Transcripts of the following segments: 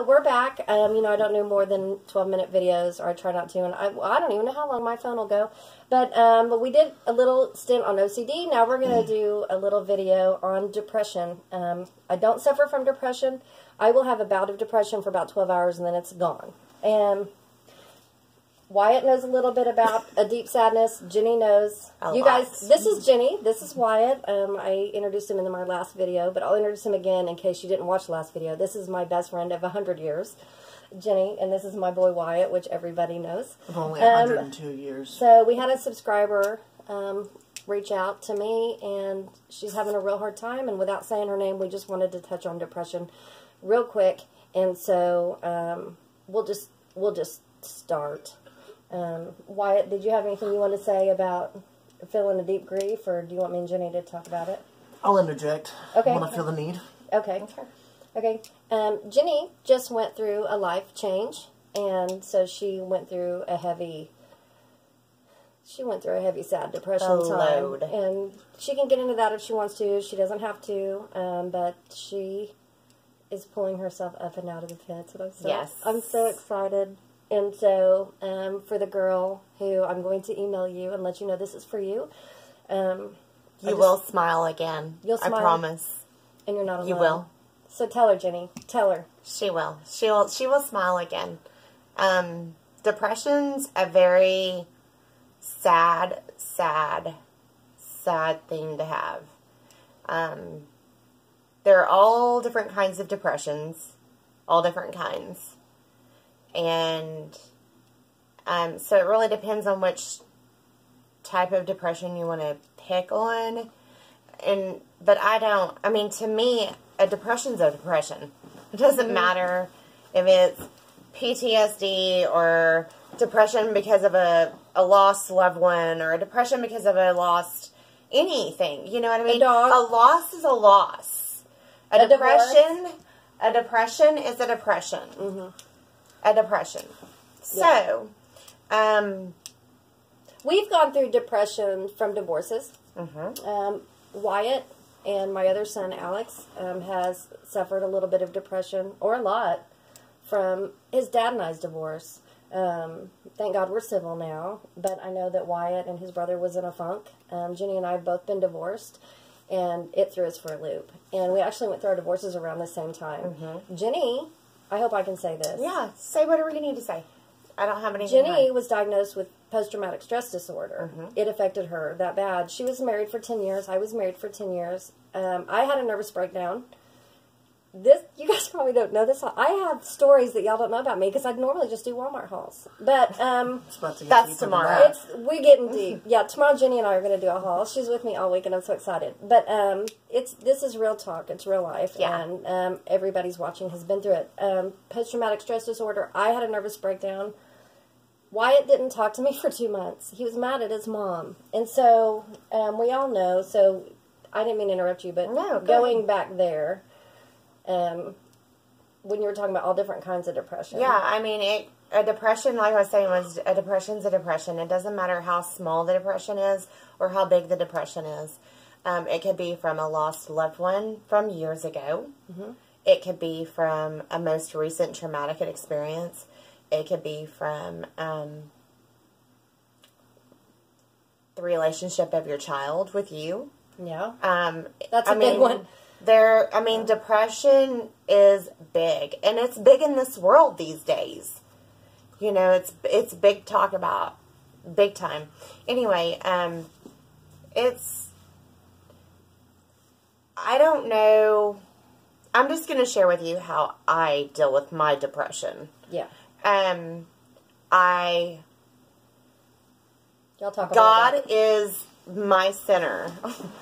So we're back. You know, I don't do more than 12-minute videos, or I try not to, and I don't even know how long my phone will go. But we did a little stint on OCD. Now we're going to do a little video on depression. I don't suffer from depression. I will have a bout of depression for about 12 hours, and then it's gone. And Wyatt knows a little bit about a deep sadness. Jenny knows. You guys, this is Jenny. This is Wyatt. I introduced him in my last video, but I'll introduce him again in case you didn't watch the last video. This is my best friend of 100 years, Jenny, and this is my boy Wyatt, which everybody knows. Only 102 years. So we had a subscriber reach out to me, and she's having a real hard time, and without saying her name, we just wanted to touch on depression real quick, and so we'll just start. Wyatt, did you have anything you want to say about feeling a deep grief, or do you want me and Jenny to talk about it? I'll interject when I feel the need. Okay. Okay. Jenny just went through a life change, and so she went through a heavy sad depression time. And she can get into that if she wants to. She doesn't have to, but she is pulling herself up and out of the pits, and I'm so excited. And so, for the girl who I'm going to email you and let you know this is for you. You will smile again. You'll smile. I promise. And you're not alone. You will. So tell her, Jenny. Tell her. She will. She will smile again. Depression's a very sad thing to have. There are all different kinds of depressions. All different kinds. And so it really depends on which type of depression you want to pick on. But to me, a depression's a depression. It doesn't matter if it's PTSD or depression because of a lost loved one, or a depression because of a lost anything. You know what I mean? A loss is a loss. A depression is a depression. Mm-hmm. A depression. So, we've gone through depression from divorces. Mm-hmm. Wyatt and my other son, Alex, has suffered a little bit of depression, or a lot, from his dad and I's divorce. Thank God we're civil now, but I know that Wyatt and his brother was in a funk. Jenny and I have both been divorced, and it threw us for a loop. And we actually went through our divorces around the same time. Mm-hmm. Jenny, I hope I can say this. Yeah, say whatever you need to say. I don't have anything. Jenny was diagnosed with post-traumatic stress disorder. Mm-hmm. It affected her that bad. She was married for 10 years. I was married for 10 years. I had a nervous breakdown. You guys probably don't know this. I have stories that y'all don't know about me, because I'd normally just do Walmart hauls. But that's tomorrow. We're getting deep. Yeah, tomorrow Jenny and I are going to do a haul. She's with me all week, and I'm so excited. But this is real talk. It's real life. Yeah. And everybody's watching has been through it. Post-traumatic stress disorder. I had a nervous breakdown. Wyatt didn't talk to me for 2 months. He was mad at his mom. And so we all know. So I didn't mean to interrupt you, but going back there, when you were talking about all different kinds of depression. Yeah, I mean, a depression, like I was saying, a depression's a depression. It doesn't matter how small the depression is or how big the depression is. It could be from a lost loved one from years ago. Mm-hmm. It could be from a most recent traumatic experience. It could be from the relationship of your child with you. Yeah. That's a big one. Depression is big, and it's big in this world these days. You know, it's big talk about, big time. Anyway, I don't know. I'm just going to share with you how I deal with my depression. Yeah. Y'all talk about God is my center.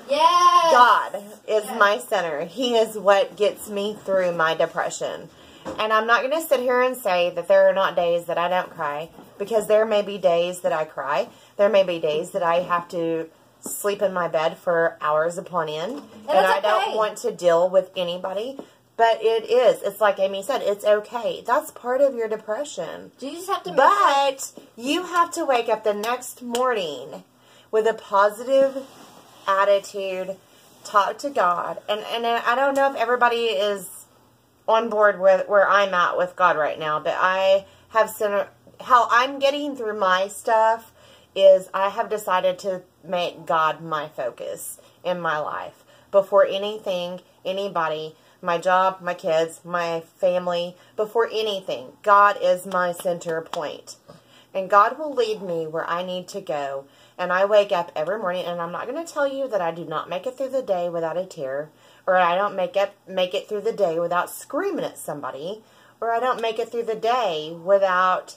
Yes! God is my center. He is what gets me through my depression. And I'm not going to sit here and say that there are not days that I don't cry, because there may be days that I cry. There may be days that I have to sleep in my bed for hours upon end. And I don't want to deal with anybody. But it is. It's like Amy said. It's okay. That's part of your depression. You just have to. But you have to wake up the next morning with a positive attitude. Talk to God. And I don't know if everybody is on board with where I'm at with God right now. But I have how I'm getting through my stuff is I have decided to make God my focus in my life before anything, anybody, my job, my kids, my family, before anything. God is my center point. And God will lead me where I need to go. And I wake up every morning, and I'm not going to tell you that I do not make it through the day without a tear, or I don't make it through the day without screaming at somebody, or I don't make it through the day without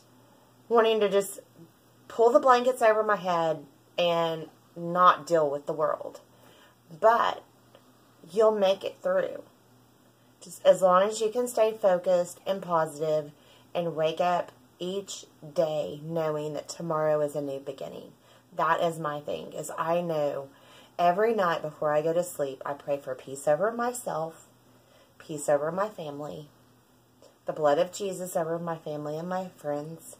wanting to just pull the blankets over my head and not deal with the world. But you'll make it through. Just as long as you can stay focused and positive and wake up each day knowing that tomorrow is a new beginning. That is my thing, is I know every night before I go to sleep, I pray for peace over myself, peace over my family, the blood of Jesus over my family and my friends,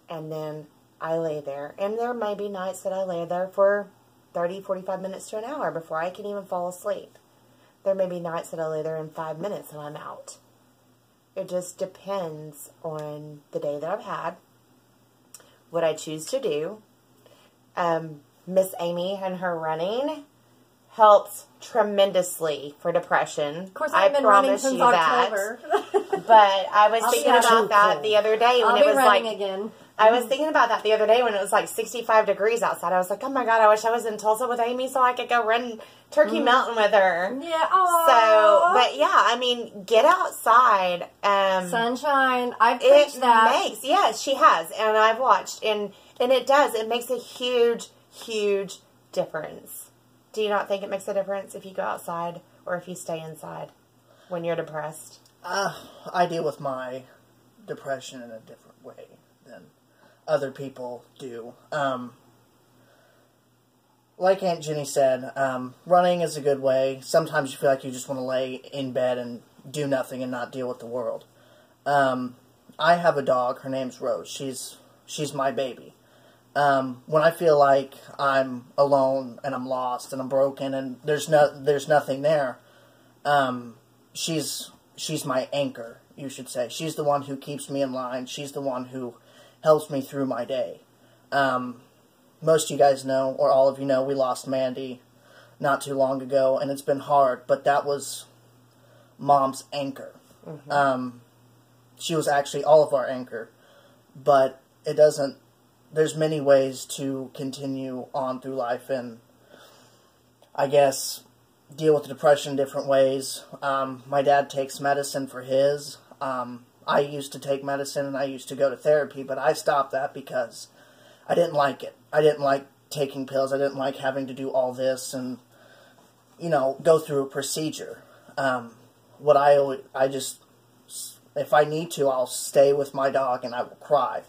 and then I lay there. And there may be nights that I lay there for 30, 45 minutes to an hour before I can even fall asleep. There may be nights that I lay there in 5 minutes and I'm out. It just depends on the day that I've had, what I choose to do. Miss Amy and her running helps tremendously for depression. Of course, I've been running since October. But I was thinking about that the other day when it was like again. I was thinking about that the other day when it was like 65 degrees outside. I was like, oh my God, I wish I was in Tulsa with Amy so I could go run Turkey Mountain with her. Yeah. Aww. So, but yeah, I mean, get outside. Sunshine. I've preached that. Yes, she has. And I've watched. And it does. It makes a huge, huge difference. Do you not think it makes a difference if you go outside or if you stay inside when you're depressed? I deal with my depression in a different way than other people do. Like Aunt Jenny said, running is a good way. Sometimes you feel like you just want to lay in bed and do nothing and not deal with the world. I have a dog. Her name's Rose. She's my baby. When I feel like I'm alone and I'm lost and I'm broken and there's nothing there, she's my anchor, you should say. She's the one who keeps me in line. She's the one who helps me through my day. Most of you guys know, or all of you know, we lost Mandy not too long ago, and it's been hard, but that was Mom's anchor. Mm-hmm. She was actually all of our anchor, but it doesn't, there's many ways to continue on through life, and I guess deal with the depression in different ways. My dad takes medicine for his. I used to take medicine and I used to go to therapy, but I stopped that because I didn't like it. I didn't like taking pills. I didn't like having to do all this and, go through a procedure. If I need to, I'll stay with my dog and I will cry.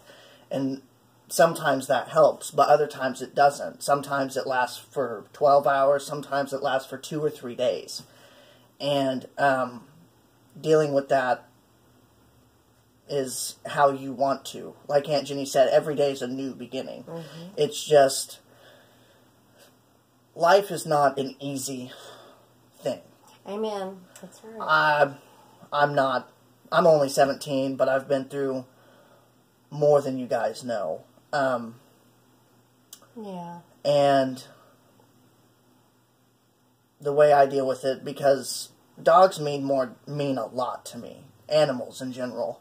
And sometimes that helps, but other times it doesn't. Sometimes it lasts for 12 hours. Sometimes it lasts for 2 or 3 days. And dealing with that is how you want to. Like Aunt Jenny said, every day is a new beginning. Mm-hmm. It's just, life is not an easy thing. Amen. That's right. I'm only 17, but I've been through more than you guys know. Yeah. And the way I deal with it, because dogs mean a lot to me. Animals in general.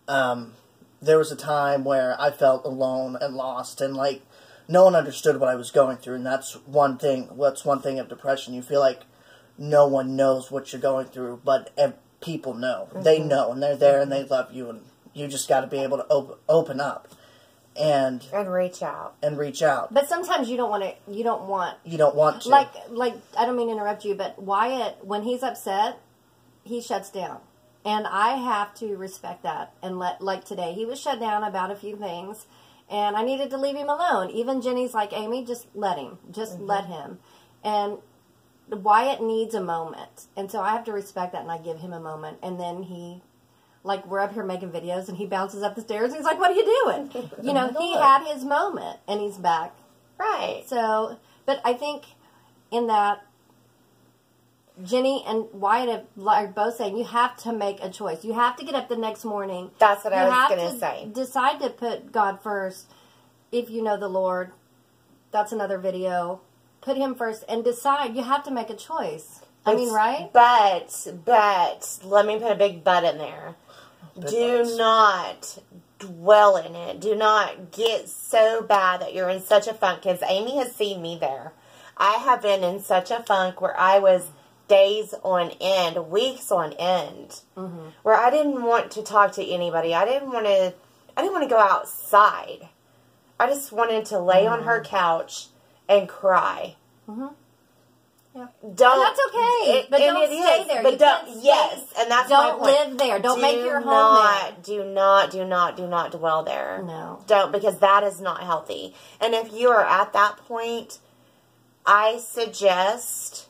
There was a time where I felt alone and lost, and no one understood what I was going through, and that's one thing of depression. You feel like no one knows what you're going through, but people know. Mm-hmm. They know, and they're there, and they love you, and you just got to be able to open up. And reach out. But sometimes you don't want to. You don't want to. Like I don't mean to interrupt you, but Wyatt, when he's upset, he shuts down. And I have to respect that and like today, he was shut down about a few things, and I needed to leave him alone. Even Jenny's like, Amy, just let him. Just let him. And Wyatt needs a moment. And so I have to respect that, and I give him a moment. And then we're up here making videos, and he bounces up the stairs, and he's like, what are you doing? He had his moment, and he's back. Right. So, but I think in that, Jenny and Wyatt are both saying you have to make a choice. You have to get up the next morning. That's what I was going to to say. Decide to put God first if you know the Lord. That's another video. Put Him first and decide. You have to make a choice. I mean, right? But, let me put a big but in there. Do not dwell in it. Do not get so bad that you're in such a funk, because Amy has seen me there. I have been in such a funk where I was days on end, weeks on end, where I didn't want to talk to anybody. I didn't want to go outside. I just wanted to lay on her couch and cry. Yeah. Don't. And that's okay, but don't stay there. But and that's my don't point. live there. Don't make your home there. Do not dwell there. No. Don't, because that is not healthy. And if you are at that point, I suggest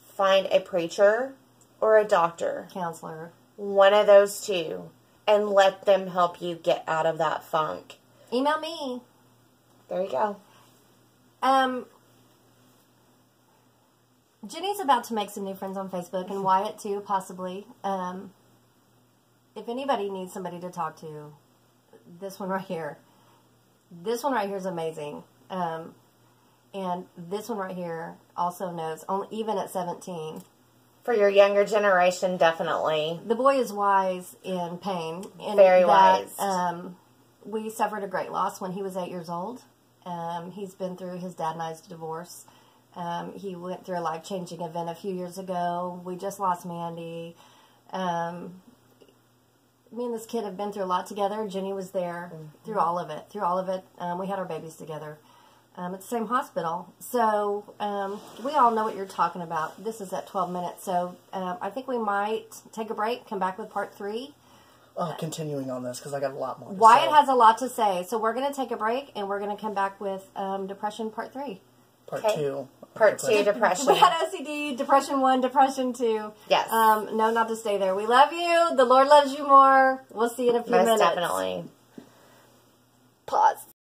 find a preacher or a doctor, Counselor, one of those two, and let them help you get out of that funk. Email me. There you go. Jenny's about to make some new friends on Facebook, and Wyatt too, possibly. If anybody needs somebody to talk to, this one right here. This one right here is amazing. And this one right here also knows, even at 17. For your younger generation, definitely. The boy is wise in pain. Very wise. We suffered a great loss when he was 8 years old. He's been through his dad and I's divorce. He went through a life-changing event a few years ago. We just lost Mandy. Me and this kid have been through a lot together. Jenny was there through all of it. We had our babies together at the same hospital. So we all know what you're talking about. This is at 12 minutes. So I think we might take a break, come back with part 3. Continuing on this, because I got a lot more to Wyatt say. has a lot to say. So we're going to take a break, and we're going to come back with Depression Part 3. Part 2. Part 2, depression. We had OCD, Depression 1, Depression 2. Yes. No, not to stay there. We love you. The Lord loves you more. We'll see you in a few minutes. Most definitely. Pause.